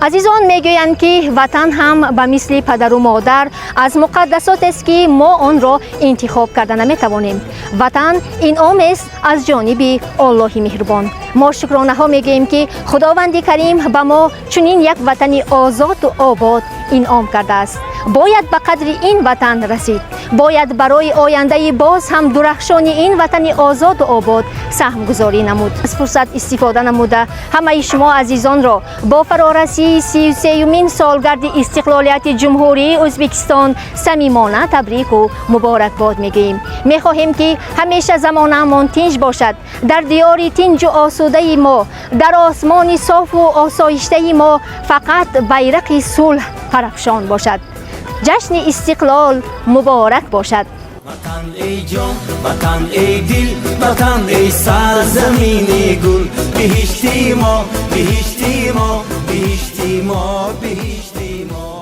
азизон мегӯянд ки ватан ҳам ба мисли падару модар аз муқаддасотест ки мо онро интихоб карда наметавонем. ватан инъомест аз ҷониби Аллоҳи меҳрубон. мо шукронаҳо мегӯем ки худованди карим ба мо чунин як ватани озоду обод инъом кардааст. бояд ба қадри ин ватан расид. бояд барои ояндаи боз ҳам дурахшони ин ватани озоду обод саҳмгузорӣ намуд. аз фурсат истифода намуда ҳамаи шумо азизонро бо фарорасии 33-юмин солгарди истиқлолияти ҷумҳурии Ӯзбекистон самимона табрику муборакбод мегӯем. мехоҳем ки ҳамеша замонаамон тинч бошад. дар диёри тинҷу осудаи мо, дар осмони софу осоиштаи мо фақат байрақи сулҳ парафшон бошад. ҷашни истиқлол муборак бошад. ватан эй ҷон, ватан эй дил, ватан эй сарзамини гул, биҳишти мо, биҳишти мо, биҳишти мо, биҳишти мо.